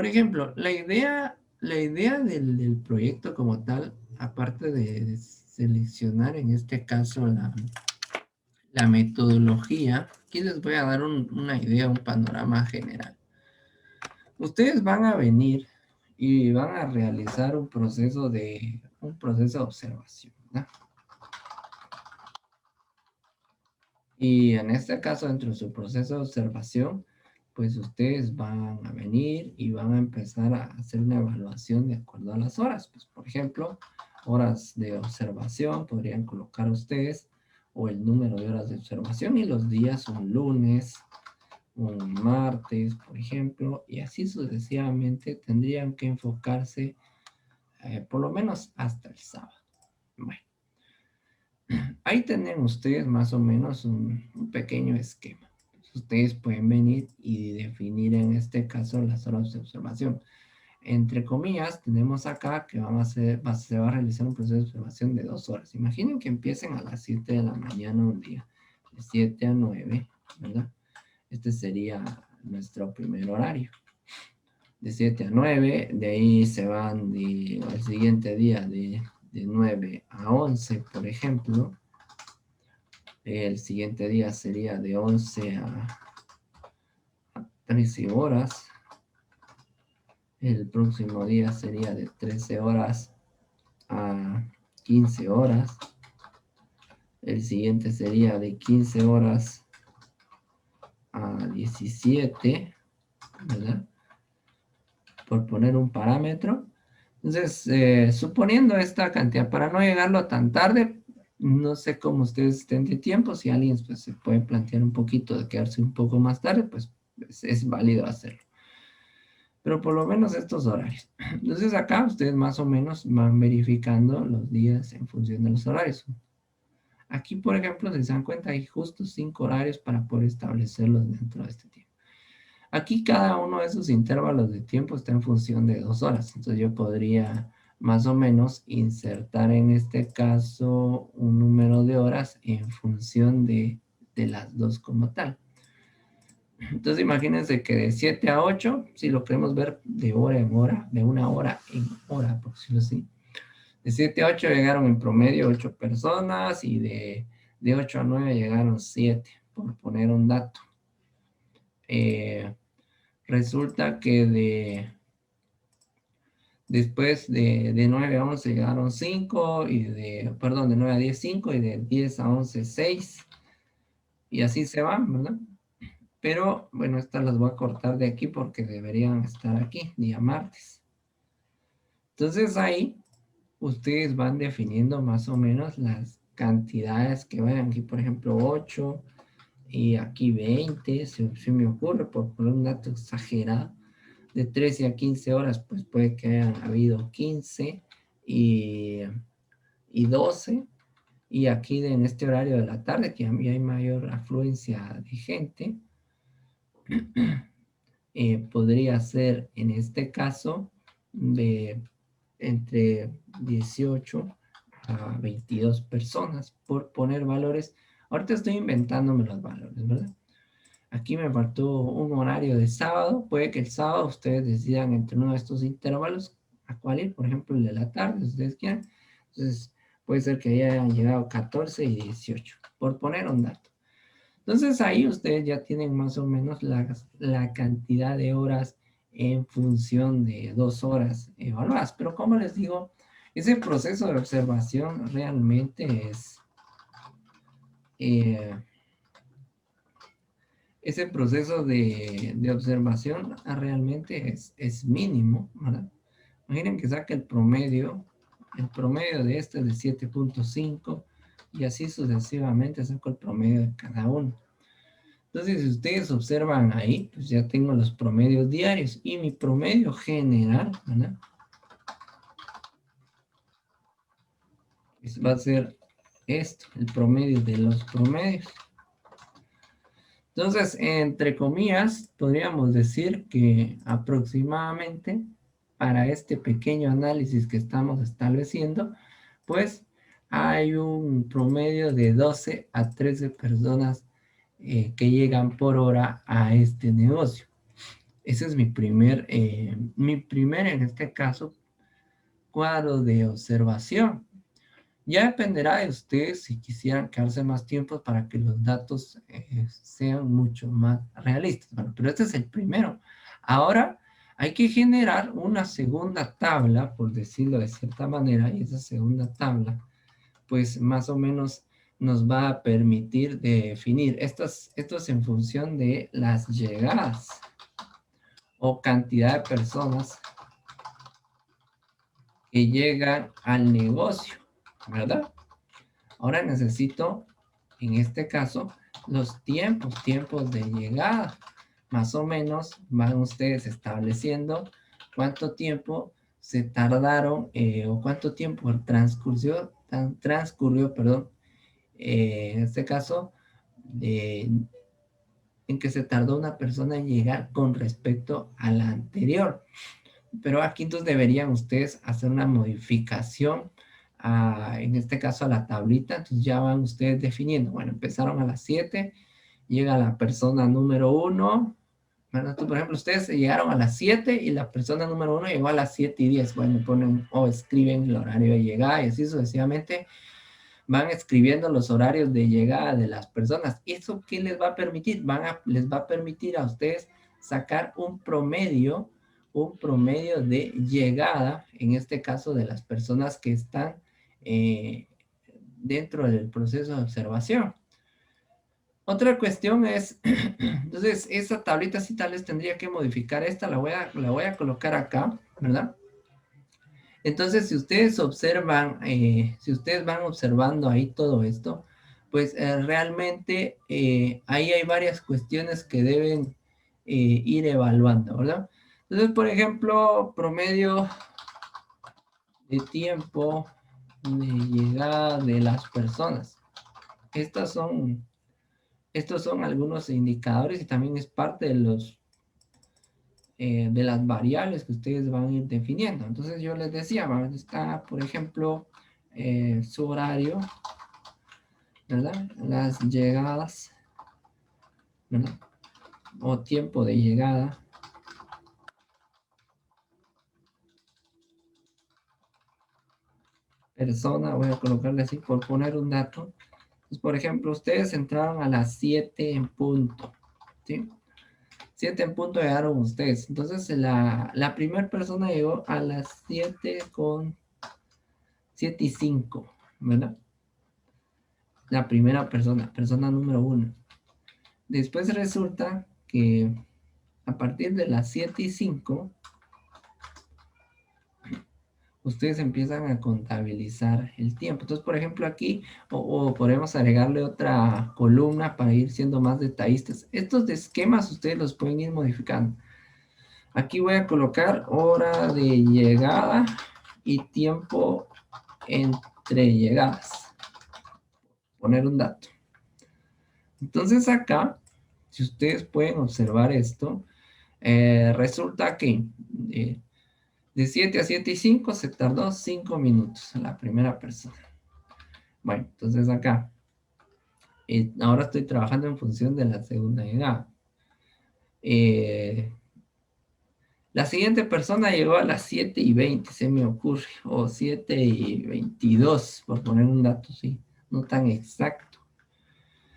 Por ejemplo, la idea del proyecto como tal, aparte de seleccionar en este caso la metodología, aquí les voy a dar una idea, un panorama general. Ustedes van a venir y van a realizar un proceso de observación, ¿verdad? Y en este caso, dentro de su proceso de observación, pues ustedes van a venir y van a empezar a hacer una evaluación de acuerdo a las horas. Pues, por ejemplo, horas de observación podrían colocar ustedes o el número de horas de observación y los días un lunes, un martes, por ejemplo, y así sucesivamente tendrían que enfocarse por lo menos hasta el sábado. Bueno, ahí tienen ustedes más o menos un pequeño esquema. Ustedes pueden venir y definir en este caso las horas de observación. Entre comillas, tenemos acá que se va a realizar un proceso de observación de 2 horas. Imaginen que empiecen a las 7 de la mañana un día, de 7 a 9, ¿verdad? Este sería nuestro primer horario. De 7 a 9, de ahí se van al siguiente día de 9 a 11, por ejemplo. El siguiente día sería de 11 a 13 horas. El próximo día sería de 13 horas a 15 horas. El siguiente sería de 15 horas a 17, ¿verdad? Por poner un parámetro. Entonces, suponiendo esta cantidad, para no llegarlo tan tarde, no sé cómo ustedes estén de tiempo, si alguien pues, se puede plantear un poquito de quedarse un poco más tarde, pues es válido hacerlo. Pero por lo menos estos horarios. Entonces acá ustedes más o menos van verificando los días en función de los horarios. Aquí, por ejemplo, si se dan cuenta, hay justo 5 horarios para poder establecerlos dentro de este tiempo. Aquí cada uno de esos intervalos de tiempo está en función de 2 horas. Entonces yo podría más o menos insertar en este caso un número de horas en función de las dos como tal. Entonces imagínense que de 7 a 8, si lo queremos ver de hora en hora, de una hora en hora, por decirlo así. De 7 a 8 llegaron en promedio 8 personas y de 8 a 9 llegaron 7, por poner un dato. Resulta que después de 9 a 11 llegaron 5 perdón, de 9 a 10 5 y de 10 a 11 6 y así se van, ¿verdad? Pero bueno, estas las voy a cortar de aquí porque deberían estar aquí, día martes. Entonces ahí ustedes van definiendo más o menos las cantidades que vayan aquí, por ejemplo, 8 y aquí 20, si me ocurre, por poner un dato exagerado. De 13 a 15 horas, pues puede que hayan habido 15 y, y 12. Y aquí en este horario de la tarde, que hay mayor afluencia de gente, podría ser en este caso de entre 18 a 22 personas, por poner valores. Ahorita estoy inventándome los valores, ¿verdad? Aquí me faltó un horario de sábado. Puede que el sábado ustedes decidan entre uno de estos intervalos a cuál ir. Por ejemplo, el de la tarde, si ustedes quieran. Entonces, puede ser que hayan llegado 14 y 18, por poner un dato. Entonces, ahí ustedes ya tienen más o menos la cantidad de horas en función de 2 horas evaluadas. Pero como les digo, ese proceso de observación realmente eh, ese proceso de observación realmente es mínimo, ¿verdad? Imaginen que saca el promedio de este es de 7.5 y así sucesivamente saco el promedio de cada uno. Entonces, si ustedes observan ahí, pues ya tengo los promedios diarios y mi promedio general, ¿verdad? Pues va a ser esto, el promedio de los promedios. Entonces, entre comillas, podríamos decir que aproximadamente para este pequeño análisis que estamos estableciendo, pues hay un promedio de 12 a 13 personas que llegan por hora a este negocio. Ese es mi primer, en este caso, cuadro de observación. Ya dependerá de ustedes si quisieran quedarse más tiempo para que los datos sean mucho más realistas. Bueno, pero este es el primero. Ahora hay que generar una segunda tabla, por decirlo de cierta manera, y esa segunda tabla, pues más o menos nos va a permitir definir esto es en función de las llegadas o cantidad de personas que llegan al negocio, ¿verdad? Ahora necesito, en este caso, los tiempos de llegada. Más o menos van ustedes estableciendo cuánto tiempo se tardaron o cuánto tiempo transcurrió, perdón, en este caso, en que se tardó una persona en llegar con respecto a la anterior. Pero aquí entonces deberían ustedes hacer una modificación, en este caso a la tablita, entonces ya van ustedes definiendo, bueno, empezaron a las 7, llega la persona número uno, bueno, entonces, por ejemplo, ustedes llegaron a las 7 y la persona número uno llegó a las 7:10, bueno, ponen o escriben el horario de llegada y así sucesivamente van escribiendo los horarios de llegada de las personas. ¿Eso qué les va a permitir? Les va a permitir a ustedes sacar un promedio de llegada, en este caso de las personas que están eh, dentro del proceso de observación. Otra cuestión es, entonces, esa tablita sí tal vez tendría que modificar esta, la voy a colocar acá, ¿verdad? Entonces, si ustedes van observando ahí todo esto, pues realmente ahí hay varias cuestiones que deben ir evaluando, ¿verdad? Entonces, por ejemplo, promedio de tiempo de llegada de las personas. Estas son, estos son algunos indicadores y también es parte de las variables que ustedes van a ir definiendo. Entonces yo les decía, está, por ejemplo, su horario, ¿verdad? Las llegadas, ¿verdad? O tiempo de llegada. Persona, voy a colocarle así por poner un dato. Entonces, por ejemplo, ustedes entraron a las 7 en punto, ¿sí? 7 en punto llegaron ustedes. Entonces, la primera persona llegó a las 7:05, ¿verdad? La primera persona número uno. Después resulta que a partir de las 7:05, ustedes empiezan a contabilizar el tiempo. Entonces, por ejemplo, aquí, o podemos agregarle otra columna para ir siendo más detallistas. Estos de esquemas ustedes los pueden ir modificando. Aquí voy a colocar hora de llegada y tiempo entre llegadas. Poner un dato. Entonces acá, si ustedes pueden observar esto, resulta que de 7 a 7:05 se tardó 5 minutos la primera persona. Bueno, entonces acá, ahora estoy trabajando en función de la segunda llegada. Eh, la siguiente persona llegó a las 7:20, se me ocurre, o 7:22, por poner un dato, sí, no tan exacto.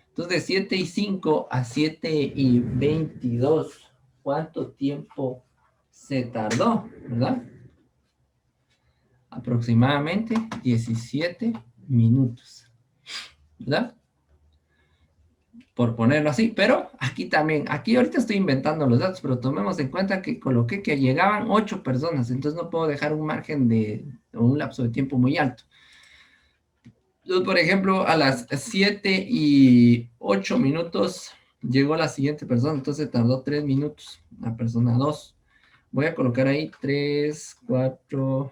Entonces, de 7:05 a 7:22, ¿cuánto tiempo se tardó, verdad? Aproximadamente 17 minutos, ¿verdad? Por ponerlo así, pero aquí también, aquí ahorita estoy inventando los datos, pero tomemos en cuenta que coloqué que llegaban 8 personas, entonces no puedo dejar un margen o un lapso de tiempo muy alto. Entonces, por ejemplo, a las 7:08 llegó la siguiente persona, entonces tardó 3 minutos, la persona 2. Voy a colocar ahí 3, 4,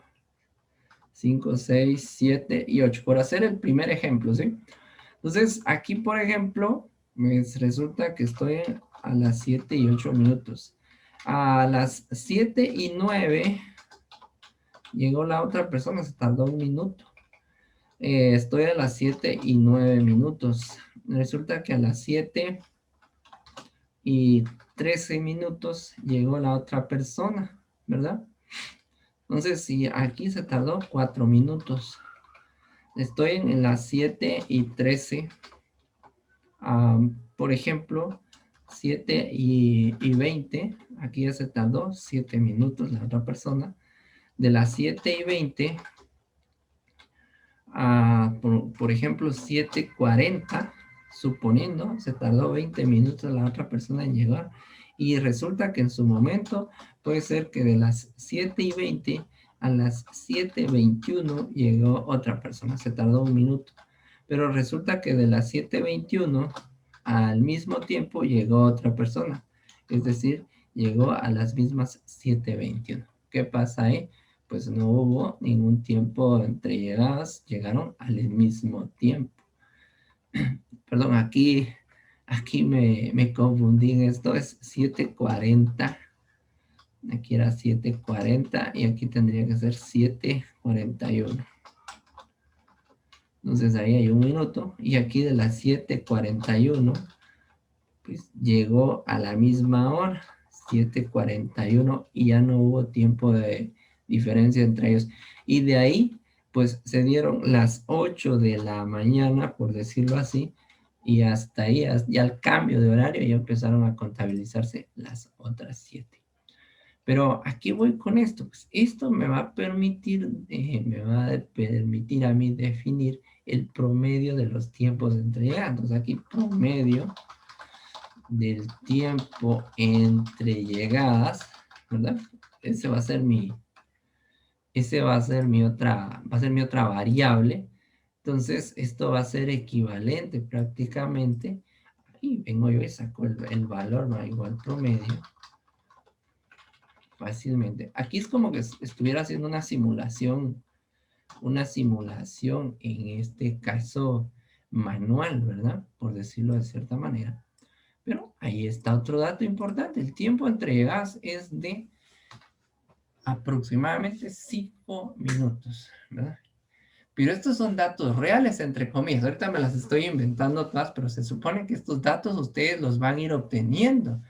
5, 6, 7 y 8, por hacer el primer ejemplo, ¿sí? Entonces, aquí, por ejemplo, resulta que estoy a las 7:08. A las 7:09 llegó la otra persona, se tardó un minuto. Estoy a las 7:09. Resulta que a las 7:13 13 minutos llegó la otra persona, ¿verdad? Entonces, si aquí se tardó 4 minutos, estoy en las 7:13. Por ejemplo, 7:20, aquí ya se tardó 7 minutos la otra persona. De las 7:20 a, por ejemplo, 7:40, suponiendo, se tardó 20 minutos la otra persona en llegar. Y resulta que en su momento puede ser que de las 7:20 a las 7:21 llegó otra persona, se tardó un minuto. Pero resulta que de las 7:21 al mismo tiempo llegó otra persona. Es decir, llegó a las mismas 7:21. ¿Qué pasa ahí? Pues no hubo ningún tiempo entre llegadas, llegaron al mismo tiempo. Perdón, aquí me confundí en esto, es 7:40. Aquí era 7:40 y aquí tendría que ser 7:41. Entonces ahí hay un minuto y aquí de las 7:41 pues llegó a la misma hora, 7:41, y ya no hubo tiempo de diferencia entre ellos. Y de ahí, pues se dieron las 8 de la mañana, por decirlo así, y hasta ahí, ya al cambio de horario, ya empezaron a contabilizarse las otras 7. Pero aquí voy con esto, pues esto me va a permitir a mí definir el promedio de los tiempos entre llegadas. Entonces aquí promedio del tiempo entre llegadas, ¿verdad? Ese va a ser va a ser mi otra variable. Entonces, esto va a ser equivalente prácticamente. Y vengo yo y saco el valor, va igual promedio. Fácilmente. Aquí es como que estuviera haciendo una simulación, en este caso manual, ¿verdad? Por decirlo de cierta manera. Pero ahí está otro dato importante. El tiempo entre llegadas es de aproximadamente 5 minutos, ¿verdad? Pero estos son datos reales, entre comillas. Ahorita me las estoy inventando todas, pero se supone que estos datos ustedes los van a ir obteniendo.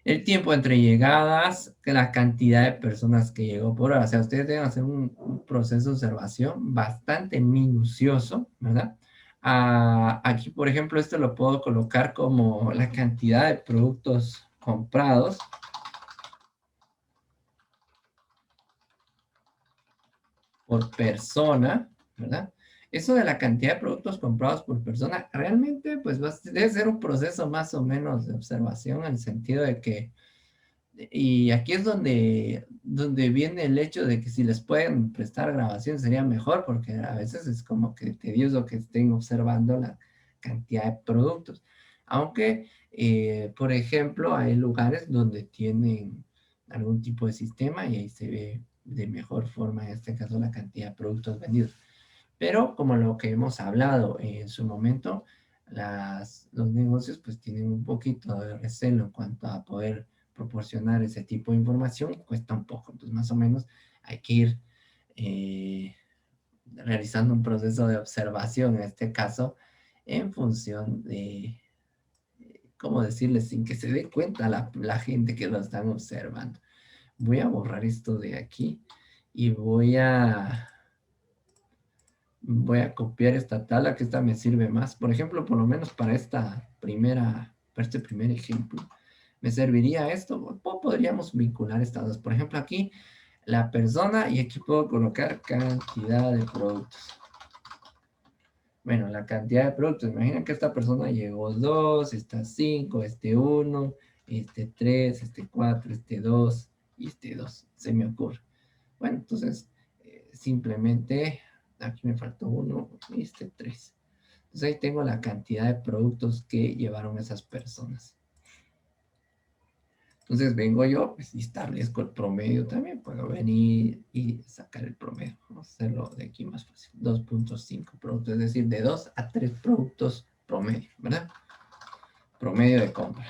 El tiempo entre llegadas, la cantidad de personas que llegó por hora. O sea, ustedes deben hacer un proceso de observación bastante minucioso, ¿verdad? Aquí, por ejemplo, esto lo puedo colocar como la cantidad de productos comprados por persona, ¿verdad? Eso de la cantidad de productos comprados por persona, realmente, pues debe ser un proceso más o menos de observación, en el sentido de que, y aquí es donde viene el hecho de que si les pueden prestar grabación sería mejor, porque a veces es como que tedioso que estén observando la cantidad de productos. Aunque, por ejemplo, hay lugares donde tienen algún tipo de sistema y ahí se ve de mejor forma, en este caso, la cantidad de productos vendidos. Pero como lo que hemos hablado en su momento, los negocios pues tienen un poquito de recelo en cuanto a poder proporcionar ese tipo de información y cuesta un poco. Entonces, más o menos hay que ir eh, realizando un proceso de observación, en este caso, en función de, ¿cómo decirle? Sin que se dé cuenta la gente que lo están observando. Voy a borrar esto de aquí y voy a copiar esta tabla, que esta me sirve más. Por ejemplo, por lo menos para este primer ejemplo, me serviría esto. Podríamos vincular estas dos. Por ejemplo, aquí la persona, y aquí puedo colocar cantidad de productos. Bueno, la cantidad de productos. Imaginen que esta persona llegó 2, esta 5, este 1, este 3, este 4, este 2 y este 2. Se me ocurre. Bueno, entonces, simplemente, aquí me faltó 1 y este 3. Entonces ahí tengo la cantidad de productos que llevaron esas personas. Entonces vengo yo, pues, y establezco el promedio también. Puedo venir y sacar el promedio. Vamos a hacerlo de aquí más fácil. 2.5 productos, es decir, de 2 a 3 productos promedio, ¿verdad? Promedio de compra.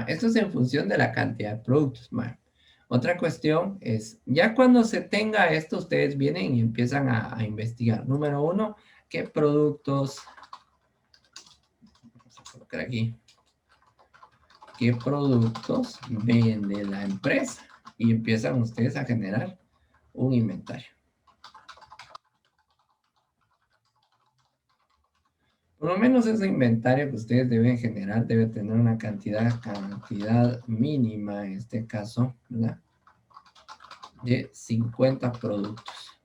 Esto es en función de la cantidad de productos. Otra cuestión es, ya cuando se tenga esto, ustedes vienen y empiezan a investigar. Número uno, ¿qué productos? Vamos a colocar aquí. qué productos vende la empresa y empiezan ustedes a generar un inventario. Por lo menos ese inventario que ustedes deben generar debe tener una cantidad mínima, en este caso, ¿verdad? De 50 productos.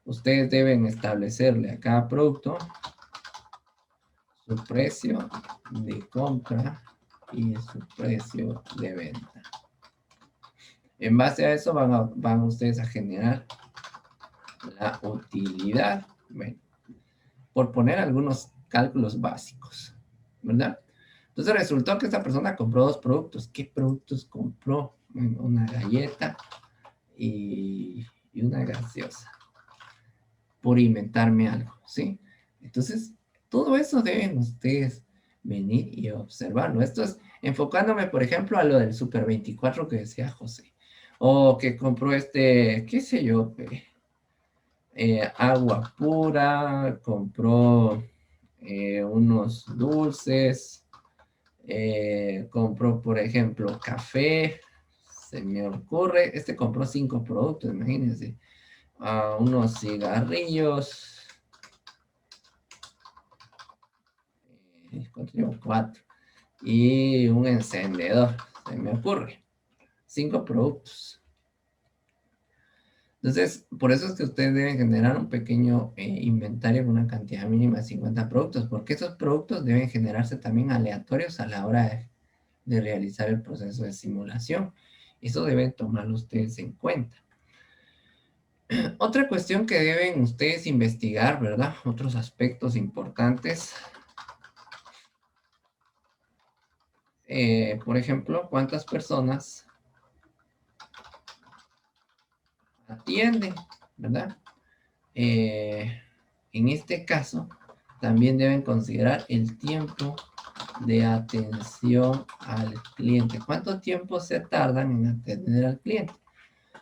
Ustedes deben establecerle a cada producto su precio de compra y su precio de venta. En base a eso van ustedes a generar la utilidad. Bueno, por poner algunos cálculos básicos, ¿verdad? Entonces resultó que esta persona compró dos productos. ¿Qué productos compró? Bueno, una galleta y una gaseosa, por inventarme algo, ¿sí? Entonces, todo eso deben ustedes venir y observarlo. Esto es enfocándome, por ejemplo, a lo del Super 24 que decía José. O que compró qué sé yo, agua pura, compró unos dulces, compró, por ejemplo, café, se me ocurre, compró 5 productos, imagínense, unos cigarrillos, cuatro, y un encendedor, se me ocurre, 5 productos. Entonces, por eso es que ustedes deben generar un pequeño inventario con una cantidad mínima de 50 productos, porque esos productos deben generarse también aleatorios a la hora de realizar el proceso de simulación. Eso deben tomarlo ustedes en cuenta. Otra cuestión que deben ustedes investigar, ¿verdad? Otros aspectos importantes. Por ejemplo, ¿cuántas personas atienden, ¿verdad? En este caso, también deben considerar el tiempo de atención al cliente. ¿Cuánto tiempo se tardan en atender al cliente?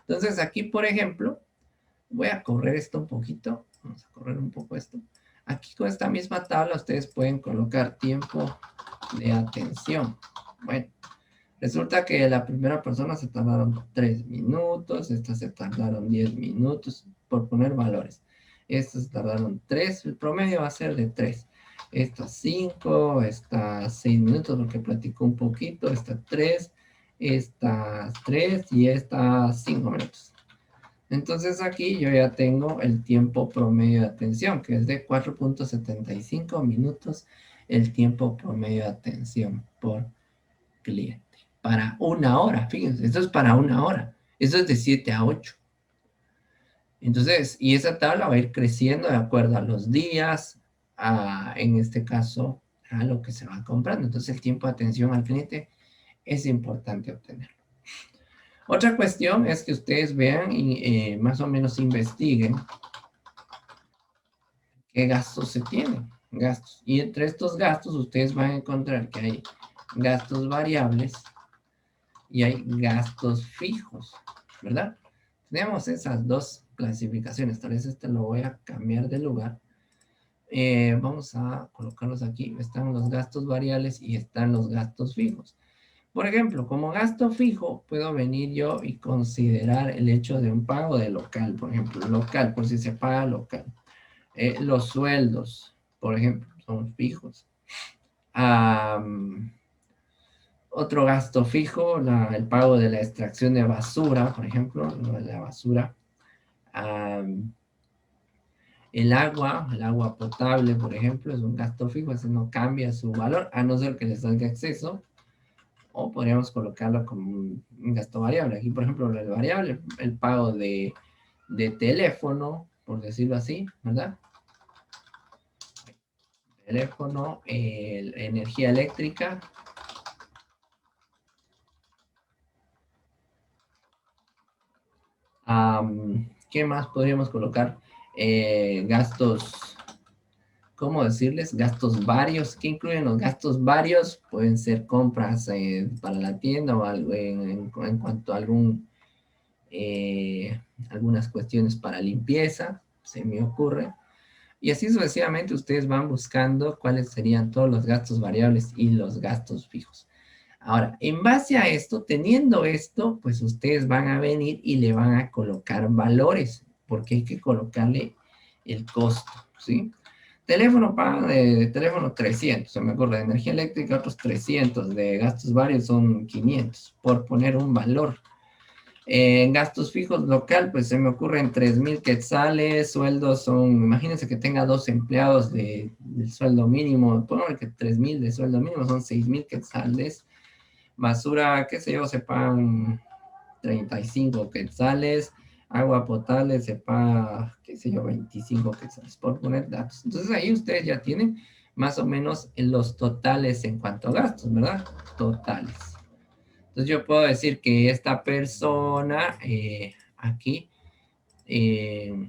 Entonces, aquí, por ejemplo, voy a correr esto un poquito. Vamos a correr un poco esto. Aquí con esta misma tabla ustedes pueden colocar tiempo de atención. Bueno, resulta que la primera persona se tardaron 3 minutos, estas se tardaron 10 minutos, por poner valores. Estas se tardaron 3, el promedio va a ser de 3. Esta 5, esta 6 minutos porque platicó un poquito, esta 3, esta 3 y esta 5 minutos. Entonces aquí yo ya tengo el tiempo promedio de atención, que es de 4.75 minutos el tiempo promedio de atención por cliente. Para una hora, fíjense, esto es para una hora. Eso es de 7 a 8. Entonces, y esa tabla va a ir creciendo de acuerdo a los días, en este caso, a lo que se va comprando. Entonces, el tiempo de atención al cliente es importante obtenerlo. Otra cuestión es que ustedes vean y más o menos investiguen qué gastos se tienen. Gastos. Y entre estos gastos ustedes van a encontrar que hay gastos variables y hay gastos fijos, ¿verdad? Tenemos esas dos clasificaciones. Tal vez este lo voy a cambiar de lugar. Vamos a colocarlos aquí. Están los gastos variables y están los gastos fijos. Por ejemplo, como gasto fijo, puedo venir yo y considerar el hecho de un pago de local, por ejemplo, local, por si se paga local. Los sueldos, por ejemplo, son fijos. Otro gasto fijo, el pago de la extracción de basura, por ejemplo, lo de la basura. El agua potable, por ejemplo, es un gasto fijo, ese no cambia su valor, a no ser que le salga exceso, o podríamos colocarlo como un gasto variable. Aquí, por ejemplo, el variable, el pago de teléfono, por decirlo así, ¿verdad? Teléfono, energía eléctrica. ¿Qué más podríamos colocar? Gastos, ¿cómo decirles? Gastos varios. ¿Qué incluyen los gastos varios? Pueden ser compras para la tienda o algo en cuanto a algunas cuestiones para limpieza, se me ocurre. Y así sucesivamente ustedes van buscando cuáles serían todos los gastos variables y los gastos fijos. Ahora, en base a esto, teniendo esto, pues ustedes van a venir y le van a colocar valores, porque hay que colocarle el costo, ¿sí? Teléfono paga de teléfono 300, se me ocurre, de energía eléctrica otros 300, de gastos varios son 500, por poner un valor. En gastos fijos local, pues se me ocurren 3,000 quetzales, sueldos son, imagínense que tenga dos empleados del sueldo mínimo, pongo que 3,000 de sueldo mínimo son 6,000 quetzales, basura, qué sé yo, se pagan 35 quetzales, agua potable se paga, qué sé yo, 25 quetzales, por poner datos. Entonces ahí ustedes ya tienen más o menos los totales en cuanto a gastos, ¿verdad? Totales. Entonces yo puedo decir que esta persona aquí, eh,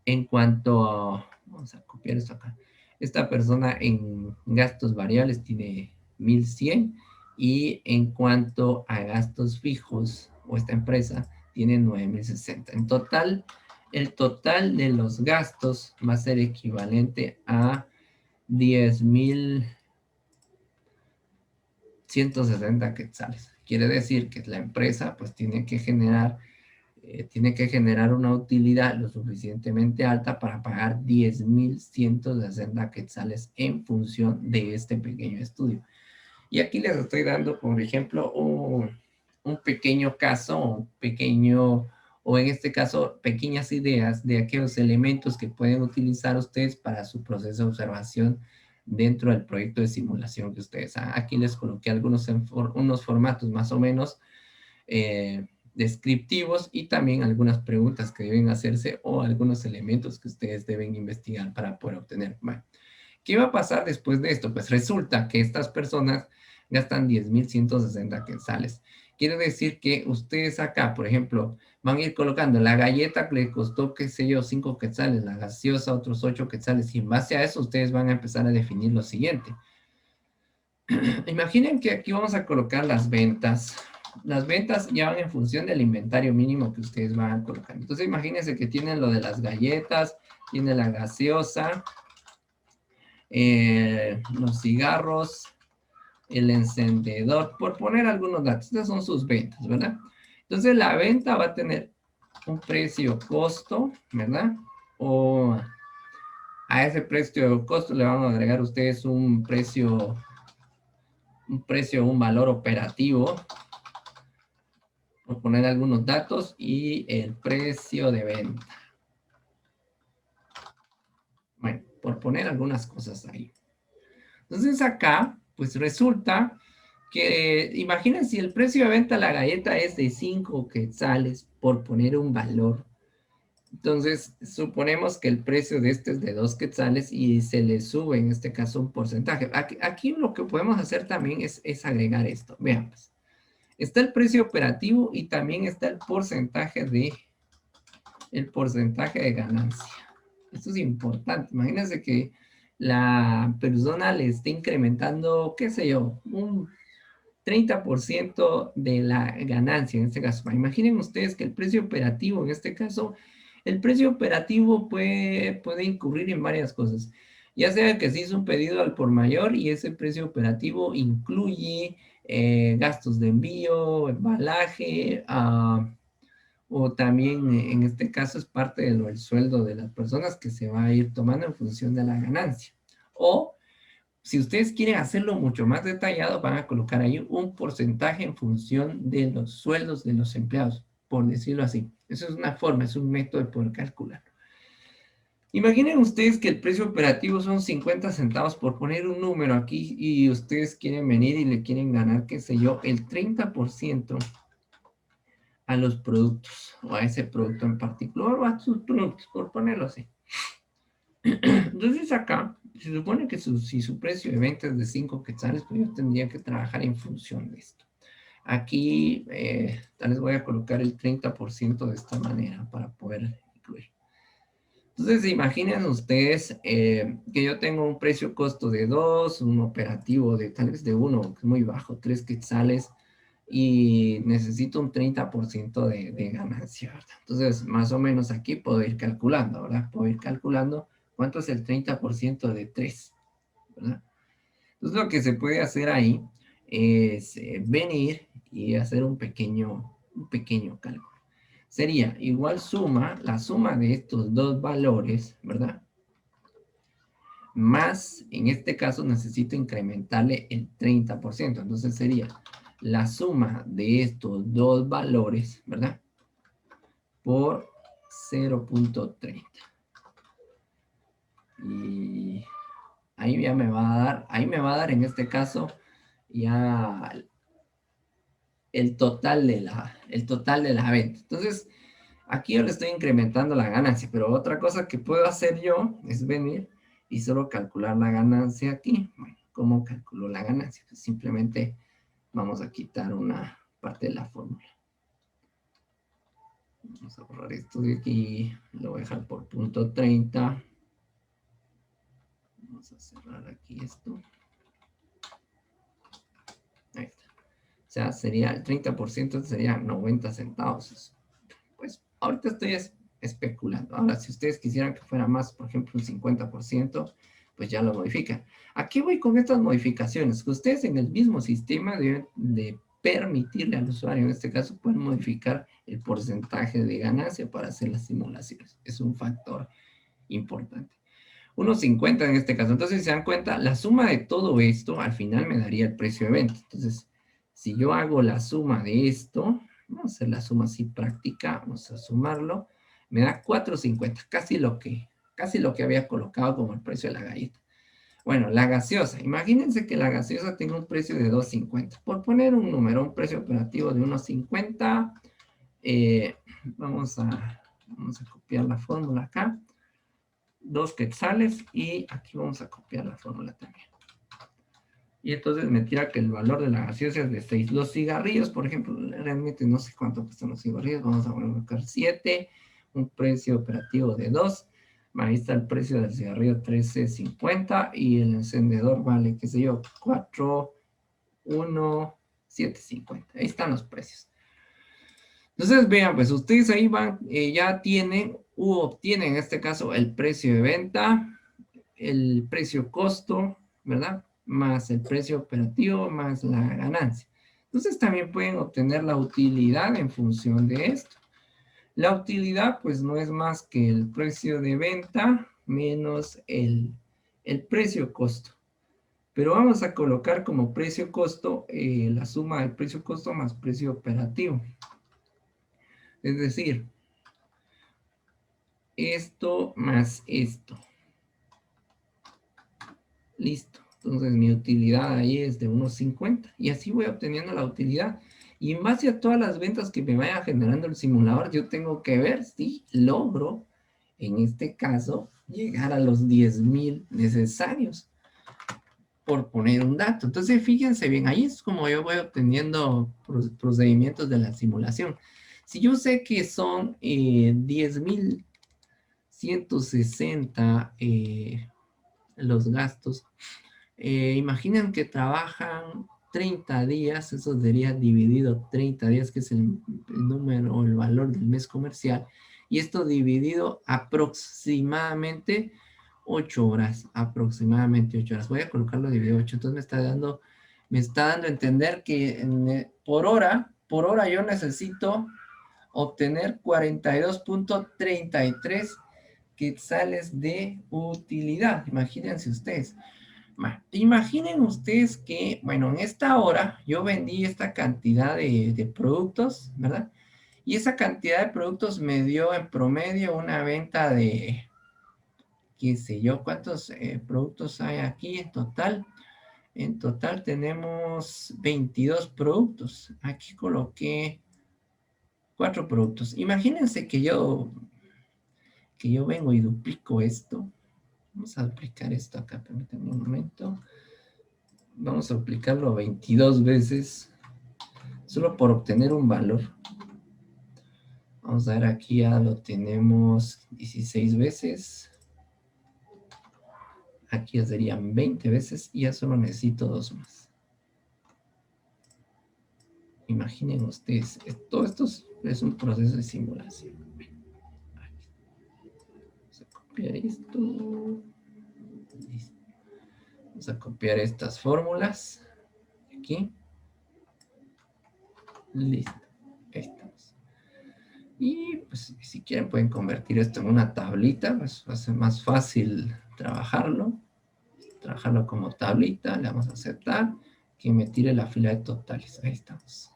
en cuanto a, vamos a copiar esto acá, esta persona en gastos variables tiene 1,100 y en cuanto a gastos fijos, o esta empresa tiene 9,060. En total, el total de los gastos va a ser equivalente a 10,160 quetzales. Quiere decir que la empresa pues tiene que generar una utilidad lo suficientemente alta para pagar 10,160 quetzales en función de este pequeño estudio. Y aquí les estoy dando, por ejemplo, un pequeño caso, un pequeño, o en este caso, pequeñas ideas de aquellos elementos que pueden utilizar ustedes para su proceso de observación dentro del proyecto de simulación que ustedes hagan. Aquí les coloqué unos formatos más o menos descriptivos y también algunas preguntas que deben hacerse o algunos elementos que ustedes deben investigar para poder obtener. Bueno, ¿qué va a pasar después de esto? Pues resulta que estas personas gastan 10,160 quetzales. Quiere decir que ustedes acá, por ejemplo, van a ir colocando la galleta que le costó, qué sé yo, 5 quetzales, la gaseosa otros 8 quetzales, y en base a eso ustedes van a empezar a definir lo siguiente. Imaginen que aquí vamos a colocar las ventas. Las ventas ya van en función del inventario mínimo que ustedes van a colocar. Entonces imagínense que tienen lo de las galletas, tiene la gaseosa, los cigarros, el encendedor, por poner algunos datos. Estas son sus ventas, ¿verdad? Entonces la venta va a tener un precio costo, ¿verdad? O a ese precio costo le van a agregar ustedes un valor operativo, por poner algunos datos, y el precio de venta. Bueno, por poner algunas cosas ahí. Entonces acá, pues resulta que, imaginen si el precio de venta de la galleta es de 5 quetzales, por poner un valor. Entonces, suponemos que el precio de este es de 2 quetzales y se le sube, en este caso, un porcentaje. Aquí lo que podemos hacer también es agregar esto. Veamos. Está el precio operativo y también está el porcentaje de ganancia. Esto es importante. Imagínense que la persona le esté incrementando, qué sé yo, un 30% de la ganancia en este caso. Imaginen ustedes que el precio operativo, en este caso, el precio operativo puede incurrir en varias cosas. Ya sea que se hizo un pedido al por mayor y ese precio operativo incluye gastos de envío, embalaje, o también en este caso es parte del sueldo de las personas que se va a ir tomando en función de la ganancia. O si ustedes quieren hacerlo mucho más detallado, van a colocar ahí un porcentaje en función de los sueldos de los empleados, por decirlo así. Eso es una forma, es un método de poder calcular. Imaginen ustedes que el precio operativo son 50 centavos, por poner un número aquí, y ustedes quieren venir y le quieren ganar, qué sé yo, el 30% a los productos, o a ese producto en particular, o a sus productos, por ponerlo así. Entonces acá, se supone que si su precio de venta es de 5 quetzales, pues yo tendría que trabajar en función de esto. Aquí tal vez voy a colocar el 30% de esta manera para poder incluir. Entonces imaginen ustedes que yo tengo un precio costo de 2, un operativo de tal vez de 1, que es muy bajo, 3 quetzales, y necesito un 30% de ganancia, ¿verdad? Entonces, más o menos aquí puedo ir calculando, ¿verdad? Puedo ir calculando cuánto es el 30% de 3, ¿verdad? Entonces, lo que se puede hacer ahí es venir y hacer un pequeño cálculo. Sería igual suma, la suma de estos dos valores, ¿verdad? Más, en este caso, necesito incrementarle el 30%. Entonces sería la suma de estos dos valores, ¿verdad? Por 0.30. Y ahí ya me va a dar, ahí me va a dar en este caso ya el total de la venta. Entonces, aquí yo le estoy incrementando la ganancia, pero otra cosa que puedo hacer yo es venir y solo calcular la ganancia aquí. Bueno, ¿cómo calculo la ganancia? Pues simplemente vamos a quitar una parte de la fórmula. Vamos a borrar esto de aquí, lo voy a dejar por punto 30. Vamos a cerrar aquí esto. Ahí está. O sea, sería el 30%, sería 90 centavos. Pues ahorita estoy especulando. Ahora, si ustedes quisieran que fuera más, por ejemplo, un 50%, pues ya lo modifican. ¿A qué voy con estas modificaciones? Que ustedes en el mismo sistema deben de permitirle al usuario, en este caso, pueden modificar el porcentaje de ganancia para hacer las simulaciones. Es un factor importante. 1.50 en este caso. Entonces, si se dan cuenta, la suma de todo esto al final me daría el precio de venta. Entonces, si yo hago la suma de esto, vamos a hacer la suma así práctica, vamos a sumarlo, me da 4.50, casi lo que había colocado como el precio de la galleta. Bueno, la gaseosa, imagínense que la gaseosa tenga un precio de 2.50. Por poner un número, un precio operativo de 1.50, eh, vamos a copiar la fórmula acá. 2 quetzales y aquí vamos a copiar la fórmula también. Y entonces me tira que el valor de la gaseosa es de 6. Los cigarrillos, por ejemplo, realmente no sé cuánto cuestan los cigarrillos. Vamos a colocar 7, un precio operativo de 2. Ahí está el precio del cigarrillo 13.50 y el encendedor vale, qué sé yo, 4, 1, 7.50. Ahí están los precios. Entonces, vean, pues ustedes ahí van, ya tienen u obtienen en este caso el precio de venta, el precio costo, ¿verdad? Más el precio operativo, más la ganancia. Entonces también pueden obtener la utilidad en función de esto. La utilidad pues no es más que el precio de venta menos el precio costo. Pero vamos a colocar como precio costo la suma del precio costo más precio operativo. Es decir, esto más esto. Listo. Entonces mi utilidad ahí es de 1.50 y así voy obteniendo la utilidad. Y en base a todas las ventas que me vaya generando el simulador, yo tengo que ver si logro, en este caso, llegar a los 10.000 necesarios, por poner un dato. Entonces, fíjense bien, ahí es como yo voy obteniendo procedimientos de la simulación. Si yo sé que son 10.160 los gastos, imaginen que trabajan 30 días, eso sería dividido 30 días, que es el número o el valor del mes comercial, y esto dividido aproximadamente 8 horas, aproximadamente 8 horas. Voy a colocarlo dividido 8, entonces me está dando a entender que por hora yo necesito obtener 42.33 quetzales de utilidad. Imagínense ustedes. Imaginen ustedes que, bueno, en esta hora yo vendí esta cantidad de productos, ¿verdad? Y esa cantidad de productos me dio en promedio una venta de, qué sé yo, cuántos productos hay aquí en total. En total tenemos 22 productos. Aquí coloqué 4 productos. Imagínense que yo vengo y duplico esto. Vamos a duplicar esto acá, permítanme un momento. Vamos a aplicarlo 22 veces, solo por obtener un valor. Vamos a ver, aquí ya lo tenemos 16 veces. Aquí ya serían 20 veces y ya solo necesito 2 más. Imaginen ustedes, todo esto es un proceso de simulación. Vamos a copiar esto. Listo. Vamos a copiar estas fórmulas. aquí. Listo. Ahí estamos. Y pues si quieren pueden convertir esto en una tablita, pues va a ser más fácil trabajarlo como tablita, le vamos a aceptar, que me tire la fila de totales, ahí estamos.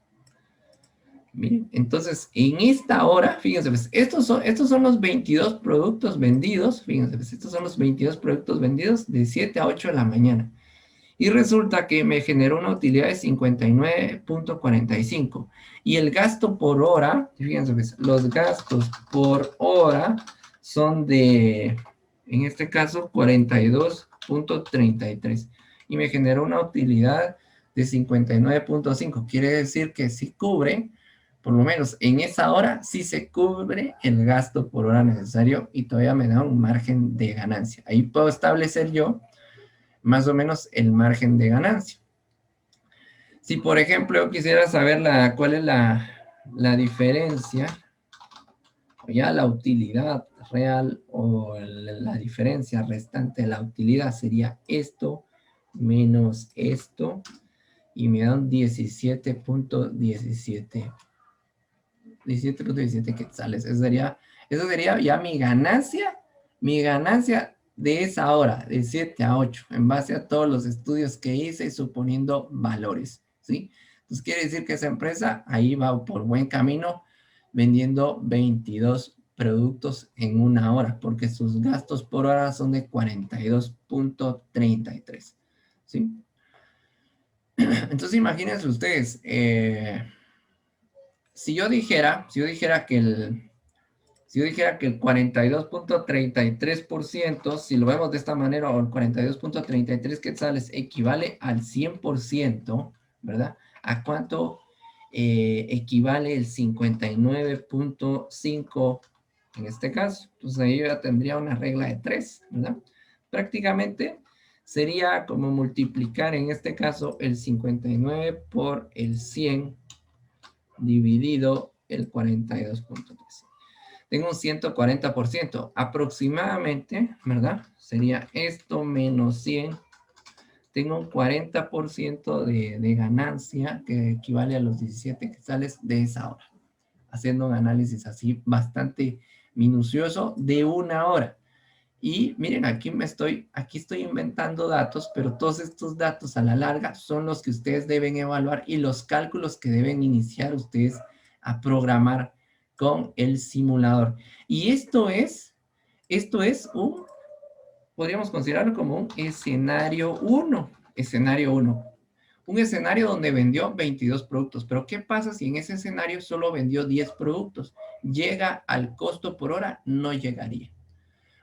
Miren, entonces en esta hora, fíjense, pues, estos son los 22 productos vendidos, fíjense, pues, estos son los 22 productos vendidos de 7 a 8 de la mañana. Y resulta que me generó una utilidad de 59.45. Y el gasto por hora, fíjense, pues, los gastos por hora son de, en este caso, 42.33. Y me generó una utilidad de 59.5. Quiere decir que si cubre, por lo menos en esa hora, sí se cubre el gasto por hora necesario y todavía me da un margen de ganancia. Ahí puedo establecer yo más o menos el margen de ganancia. Si, por ejemplo, yo quisiera saber cuál es la diferencia, o ya la utilidad real o la diferencia restante de la utilidad sería esto menos esto y me da un 17.17 quetzales. Eso sería ya mi ganancia de esa hora, de 7 a 8, en base a todos los estudios que hice y suponiendo valores, ¿sí? Entonces quiere decir que esa empresa ahí va por buen camino vendiendo 22 productos en una hora, porque sus gastos por hora son de 42.33, ¿sí? Entonces imagínense ustedes, si yo dijera que el 42.33%, si lo vemos de esta manera, o el 42.33 quetzales equivale al 100%, ¿verdad? ¿A cuánto equivale el 59.5 en este caso? Entonces ahí yo ya tendría una regla de 3, ¿verdad? Prácticamente sería como multiplicar en este caso el 59 por el 100 dividido el 42.3. Tengo un 140%, aproximadamente, ¿verdad? Sería esto menos 100. Tengo un 40% de ganancia que equivale a los 17 quetzales de esa hora. Haciendo un análisis así bastante minucioso de una hora. Y miren, aquí estoy inventando datos, pero todos estos datos a la larga son los que ustedes deben evaluar y los cálculos que deben iniciar ustedes a programar con el simulador. Y podríamos considerarlo como un escenario 1. Escenario 1. Un escenario donde vendió 22 productos. Pero ¿qué pasa si en ese escenario solo vendió 10 productos? ¿Llega al costo por hora? No llegaría.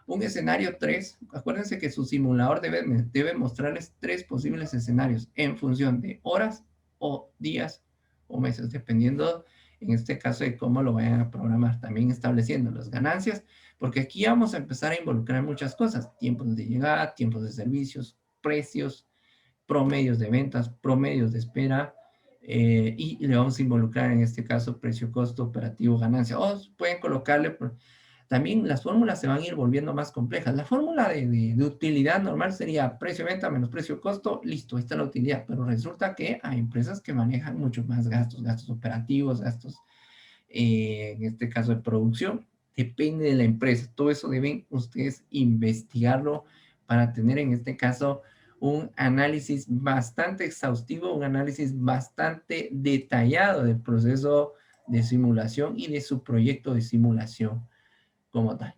Un escenario 3, acuérdense que su simulador debe mostrarles 3 posibles escenarios en función de horas o días o meses, dependiendo en este caso de cómo lo vayan a programar. También estableciendo las ganancias, porque aquí vamos a empezar a involucrar muchas cosas: tiempos de llegada, tiempos de servicios, precios, promedios de ventas, promedios de espera, y le vamos a involucrar en este caso precio, costo, operativo, ganancia. O pueden colocarle también las fórmulas se van a ir volviendo más complejas. La fórmula de utilidad normal sería precio de venta menos precio de costo, listo, esta es la utilidad. Pero resulta que hay empresas que manejan muchos más gastos, gastos operativos, gastos, en este caso de producción. Depende de la empresa. Todo eso deben ustedes investigarlo para tener en este caso un análisis bastante exhaustivo, un análisis bastante detallado del proceso de simulación y de su proyecto de simulación como tal.